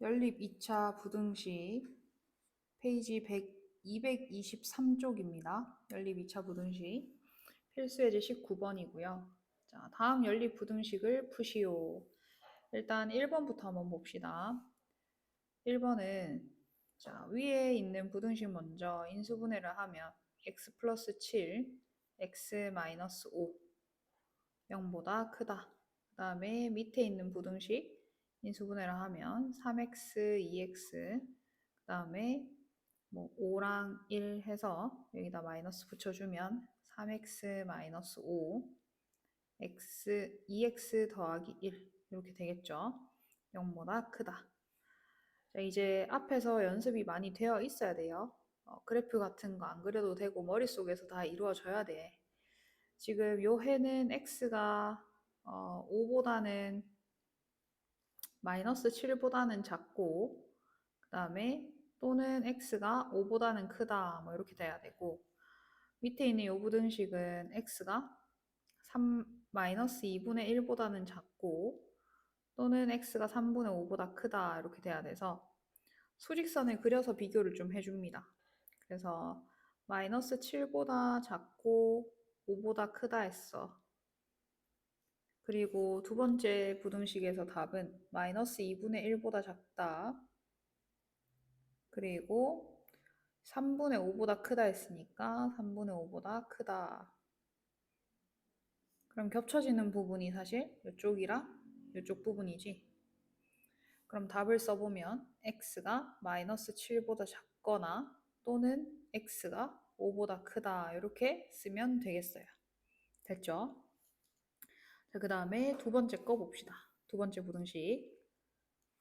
연립 2차 부등식 페이지 223쪽입니다. 연립 2차 부등식 필수 예제 19번이고요. 자, 다음 연립 부등식을 푸시오. 일단 1번부터 한번 봅시다. 1번은 자, 위에 있는 부등식 먼저 인수분해를 하면 x 플러스 7, x 마이너스 5 0보다 크다. 그 다음에 밑에 있는 부등식 인수분해를 하면 3x, 2x 그 다음에 뭐 5랑 1 해서 여기다 마이너스 붙여주면 3x 마이너스 5 x 2x 더하기 1 이렇게 되겠죠. 0보다 크다. 자, 이제 앞에서 연습이 많이 되어 있어야 돼요. 그래프 같은 거 안 그려도 되고 머릿속에서 다 이루어져야 돼. 지금 요 해는 x가 5보다는 마이너스 7보다는 작고 그 다음에 또는 x가 5보다는 크다 뭐 이렇게 돼야 되고 밑에 있는 요 부등식은 x가 3 마이너스 2분의 1보다는 작고 또는 x가 3분의 5보다 크다 이렇게 돼야 돼서 수직선을 그려서 비교를 좀 해줍니다. 그래서 마이너스 7보다 작고 5보다 크다 했어. 그리고 두 번째 부등식에서 답은 마이너스 2분의 1보다 작다. 그리고 3분의 5보다 크다 했으니까 3분의 5보다 크다. 그럼 겹쳐지는 부분이 사실 이쪽이랑 이쪽 부분이지. 그럼 답을 써보면 x가 마이너스 7보다 작거나 또는 x가 5보다 크다 이렇게 쓰면 되겠어요. 됐죠? 자, 그 다음에 두 번째 거 봅시다. 두 번째 부등식.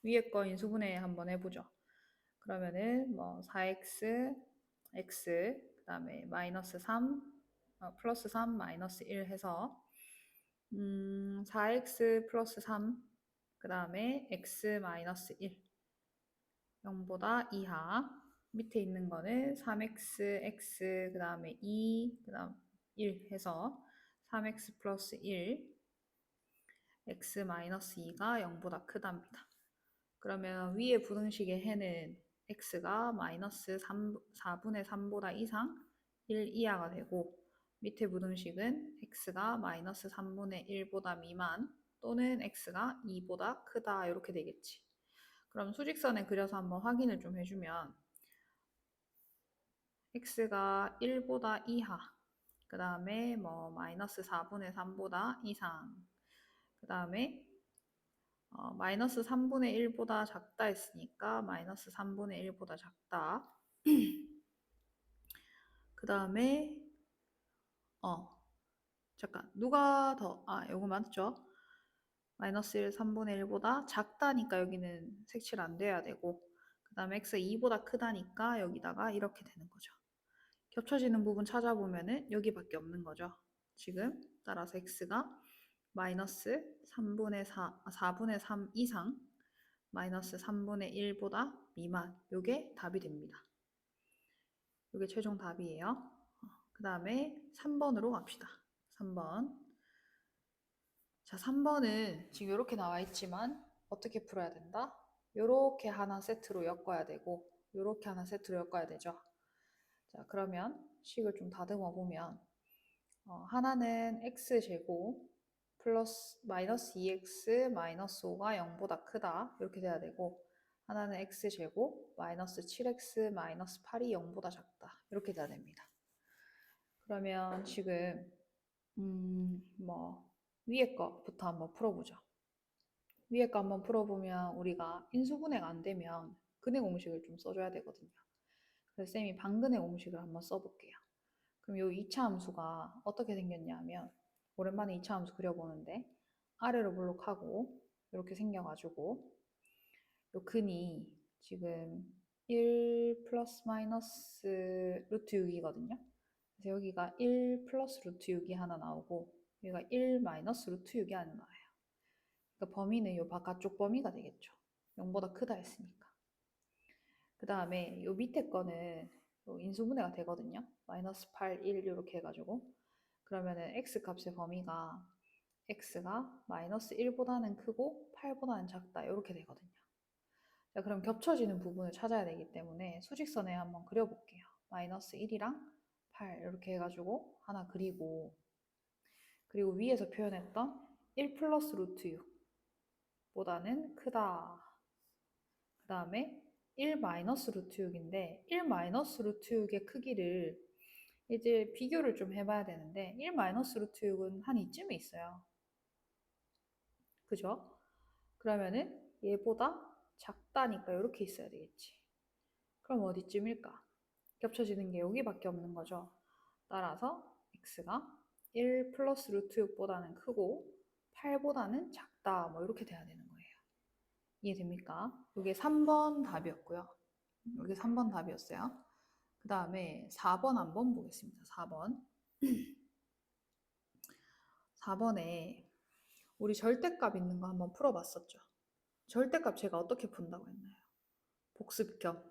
위에 거 인수분해 한번 해보죠. 그러면은 뭐 4x, x, 그 다음에 마이너스 3, 플러스 3, 마이너스 1 해서 4x 플러스 3, 그 다음에 x 마이너스 1, 0보다 이하. 밑에 있는 거는 3x, x, 그 다음에 2, 그 다음 1 해서 3x 플러스 1, x 마이너스 2가 0보다 크답니다. 그러면 위에 부등식의 해는 x가 마이너스 4분의 3보다 이상 1 이하가 되고 밑에 부등식은 x가 마이너스 3분의 1보다 미만 또는 x가 2보다 크다 이렇게 되겠지. 그럼 수직선에 그려서 한번 확인을 좀 해주면 x가 1보다 이하 그 다음에 뭐 마이너스 4분의 3보다 이상 그 다음에 마이너스 3분의 1보다 작다 했으니까 마이너스 3분의 1보다 작다. 그 다음에 잠깐 누가 더 요거 맞죠? 마이너스 1 3분의 1보다 작다니까 여기는 색칠 안 돼야 되고 그 다음에 x가 2보다 크다니까 여기다가 이렇게 되는 거죠. 겹쳐지는 부분 찾아보면은 여기밖에 없는 거죠. 지금 따라서 x가 마이너스 4분의 3 이상 마이너스 3분의 1보다 미만 요게 답이 됩니다. 요게 최종 답이에요. 그 다음에 3번으로 갑시다. 3번. 자, 3번은 지금 이렇게 나와 있지만 어떻게 풀어야 된다? 요렇게 하나 세트로 엮어야 되고 요렇게 하나 세트로 엮어야 되죠. 자, 그러면 식을 좀 다듬어 보면 하나는 x제곱 플러스 마이너스 2x 마이너스 5가 0보다 크다 이렇게 돼야 되고 하나는 x제곱 마이너스 7x 마이너스 8이 0보다 작다 이렇게 돼야 됩니다. 그러면 지금 뭐 위에 거부터 한번 풀어보죠. 위에 거 한번 풀어보면 우리가 인수분해가 안 되면 근해 공식을 좀 써줘야 되거든요. 그래서 쌤이 반근해 공식을 한번 써볼게요. 그럼 이 2차 함수가 어떻게 생겼냐면 오랜만에 2차 함수 그려보는데 아래로 블록하고 이렇게 생겨가지고 요 근이 지금 1 플러스 마이너스 루트 6이거든요. 그래서 여기가 1 플러스 루트 6이 하나 나오고 여기가 1 마이너스 루트 6이 하나 나와요. 그러니까 범위는 요 바깥쪽 범위가 되겠죠. 0보다 크다 했으니까. 그 다음에 요 밑에 거는 인수분해가 되거든요. 마이너스 8, 1 이렇게 해가지고 그러면은 x 값의 범위가 x가 마이너스 1보다는 크고 8보다는 작다 이렇게 되거든요. 자, 그럼 겹쳐지는 부분을 찾아야 되기 때문에 수직선에 한번 그려볼게요. 마이너스 1이랑 8 이렇게 해가지고 하나 그리고, 그리고 위에서 표현했던 1 플러스 루트 6보다는 크다. 그 다음에 1 마이너스 루트 6인데 1 마이너스 루트 6의 크기를 이제 비교를 좀 해봐야 되는데 1 마이너스 루트 6은 한 이쯤에 있어요. 그죠? 그러면은 얘보다 작다니까 이렇게 있어야 되겠지. 그럼 어디쯤일까? 겹쳐지는 게 여기밖에 없는 거죠. 따라서 x가 1 플러스 루트 6보다는 크고 8보다는 작다. 뭐 이렇게 돼야 되는 거예요. 이해됩니까? 이게 3번 답이었고요. 이게 3번 답이었어요. 그 다음에 4번 한번 보겠습니다. 4번. 4번에 우리 절대값 있는 거 한번 풀어봤었죠. 절대값 제가 어떻게 푼다고 했나요? 복습 겸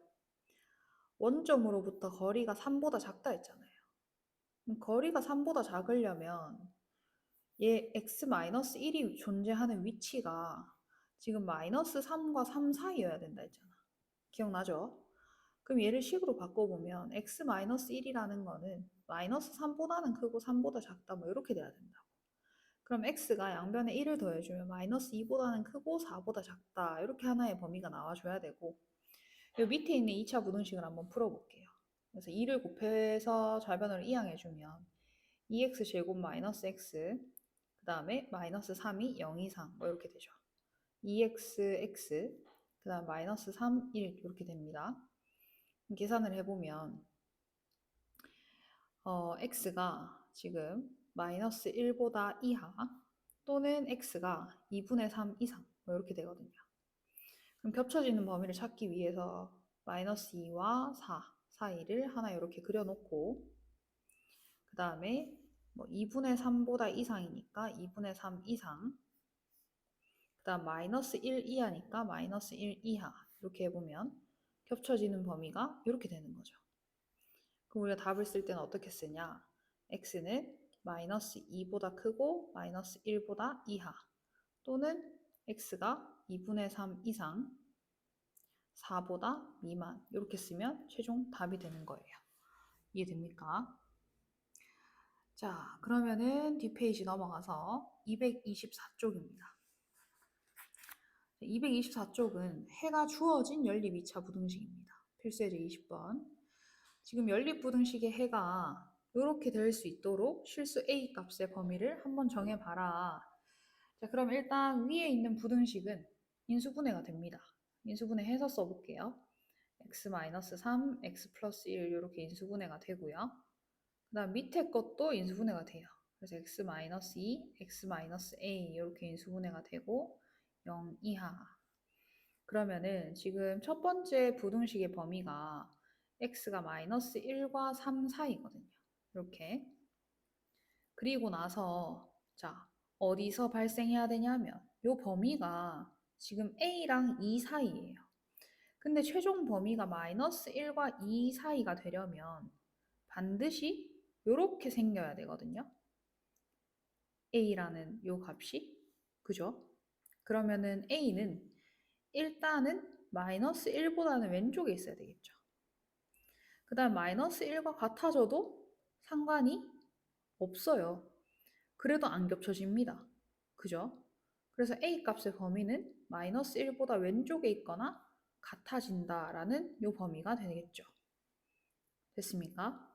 원점으로부터 거리가 3보다 작다 했잖아요. 거리가 3보다 작으려면 얘 x-1이 존재하는 위치가 지금 마이너스 3과 3 사이여야 된다 했잖아. 기억나죠? 그럼 얘를 식으로 바꿔보면 x-1이라는 거는 마이너스 3보다는 크고 3보다 작다 뭐 이렇게 돼야 된다고. 그럼 x가 양변에 1을 더해주면 마이너스 2보다는 크고 4보다 작다 이렇게 하나의 범위가 나와줘야 되고, 이 밑에 있는 2차 부등식을 한번 풀어볼게요. 그래서 2를 곱해서 좌변으로 이항해주면 2x 제곱 마이너스 x 그 다음에 마이너스 3이 0 이상 뭐 이렇게 되죠. 2x 그 다음 마이너스 3, 1 이렇게 됩니다. 계산을 해보면 x가 지금 마이너스 1보다 이하 또는 x가 2분의 3 이상 뭐 이렇게 되거든요. 그럼 겹쳐지는 범위를 찾기 위해서 마이너스 2와 4 사이를 하나 이렇게 그려놓고, 그 다음에 뭐 2분의 3보다 이상이니까 2분의 3 이상, 그 다음 마이너스 1 이하니까 마이너스 1 이하 이렇게 해보면 겹쳐지는 범위가 이렇게 되는 거죠. 그럼 우리가 답을 쓸 때는 어떻게 쓰냐? x는 마이너스 2보다 크고 마이너스 1보다 이하 또는 x가 2분의 3 이상 4보다 미만 이렇게 쓰면 최종 답이 되는 거예요. 이해됩니까? 자, 그러면은 뒷페이지 넘어가서 224쪽입니다. 224쪽은 해가 주어진 연립 2차 부등식입니다. 필수예제 20번. 지금 연립 부등식의 해가 이렇게 될 수 있도록 실수 A 값의 범위를 한번 정해봐라. 자, 그럼 일단 위에 있는 부등식은 인수분해가 됩니다. 인수분해해서 써볼게요. x-3, x 플러스 1 이렇게 인수분해가 되고요. 그 다음 밑에 것도 인수분해가 돼요. 그래서 x-2, x-a 이렇게 인수분해가 되고 0 이하. 그러면은 지금 첫 번째 부등식의 범위가 x가 마이너스 1과 3 사이거든요. 이렇게. 그리고 나서 자, 어디서 발생해야 되냐면 이 범위가 지금 a랑 2 사이예요. 근데 최종 범위가 마이너스 1과 2 사이가 되려면 반드시 이렇게 생겨야 되거든요. a라는 이 값이. 그죠? 그러면은 a는 일단은 마이너스 1보다는 왼쪽에 있어야 되겠죠. 그 다음 마이너스 1과 같아져도 상관이 없어요. 그래도 안 겹쳐집니다. 그죠? 그래서 a 값의 범위는 마이너스 1보다 왼쪽에 있거나 같아진다라는 이 범위가 되겠죠. 됐습니까?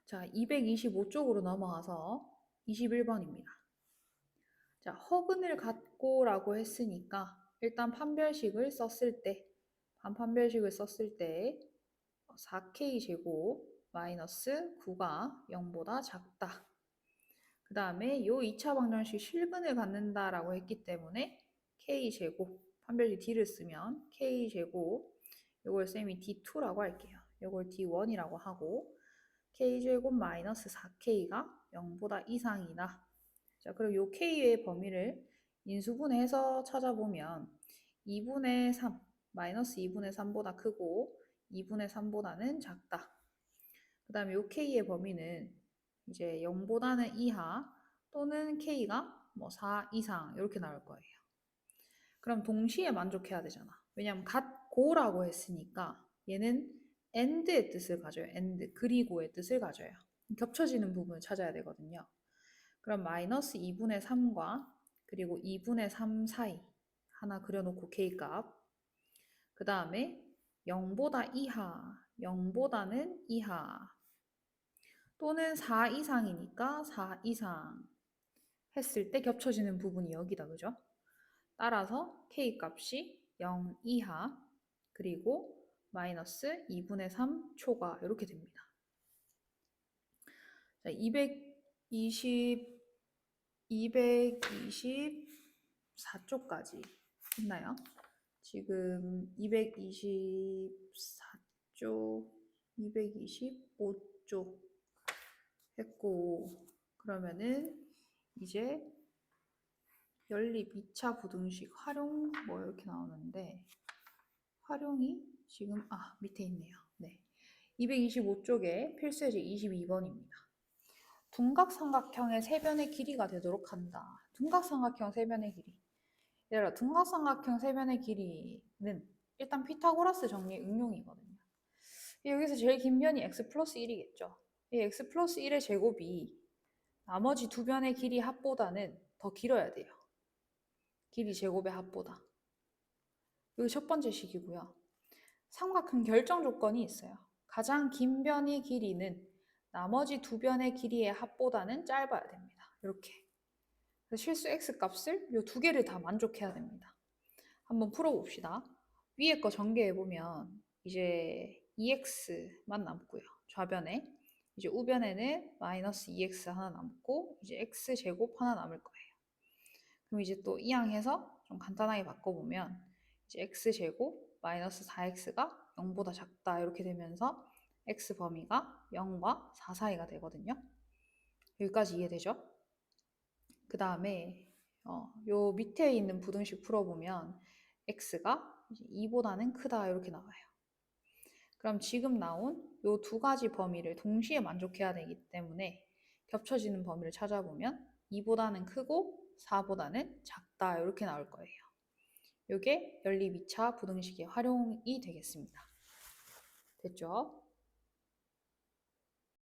자, 225쪽으로 넘어가서 21번입니다. 자, 허근을 갖고라고 했으니까 일단 판별식을 썼을 때, 반판별식을 썼을 때 4k 제곱 마이너스 9가 0보다 작다. 그 다음에 요 2차 방정식 실근을 갖는다라고 했기 때문에 k 제곱, 판별식 d를 쓰면 k 제곱, 요걸 쌤이 d2라고 할게요. 요걸 d1이라고 하고 k제곱 마이너스 4k가 0보다 이상이다. 자, 그럼 요 k의 범위를 인수분해해서 찾아보면 2분의 3, 마이너스 2분의 3보다 크고 2분의 3보다는 작다. 그 다음에 요 k의 범위는 이제 0보다는 이하 또는 k가 뭐 4 이상 이렇게 나올 거예요. 그럼 동시에 만족해야 되잖아. 왜냐면 같고라고 했으니까 얘는 and의 뜻을 가져요. and, 그리고의 뜻을 가져요. 겹쳐지는 부분을 찾아야 되거든요. 그럼 마이너스 2분의 3과 그리고 2분의 3 사이 하나 그려놓고 K값. 그 다음에 0보다 이하, 0보다는 이하 또는 4 이상이니까 4 이상 했을 때 겹쳐지는 부분이 여기다, 그죠? 따라서 K값이 0 이하 그리고 마이너스 2분의 3 초과 이렇게 됩니다. 자, 224쪽까지 했나요? 지금 224쪽, 225쪽 했고 그러면은 이제 연립 2차 부등식 활용 뭐 이렇게 나오는데 활용이 지금 밑에 있네요. 네. 225쪽에 필수예제 22번입니다. 둔각삼각형의 세변의 길이가 되도록 한다. 둔각삼각형 세변의 길이. 얘들아, 둔각삼각형 세변의 길이는 일단 피타고라스 정리의 응용이거든요. 여기서 제일 긴 변이 x 플러스 1이겠죠. 이 x 플러스 1의 제곱이 나머지 두 변의 길이 합보다는 더 길어야 돼요. 길이 제곱의 합보다. 이게 첫 번째 식이고요. 삼각형 결정 조건이 있어요. 가장 긴 변의 길이는 나머지 두 변의 길이의 합보다는 짧아야 됩니다. 이렇게. 실수 x 값을 이 두 개를 다 만족해야 됩니다. 한번 풀어봅시다. 위에 거 전개해보면 이제 2x만 남고요. 좌변에. 이제 우변에는 마이너스 2x 하나 남고 이제 x제곱 하나 남을 거예요. 그럼 이제 또 이항해서 좀 간단하게 바꿔보면 이제 x제곱 마이너스 4x가 0보다 작다 이렇게 되면서 x 범위가 0과 4 사이가 되거든요. 여기까지 이해되죠? 그 다음에 요 밑에 있는 부등식 풀어보면 x가 2보다는 크다 이렇게 나와요. 그럼 지금 나온 요 두 가지 범위를 동시에 만족해야 되기 때문에 겹쳐지는 범위를 찾아보면 2보다는 크고 4보다는 작다 이렇게 나올 거예요. 이게 연립 2차 부등식의 활용이 되겠습니다. 됐죠?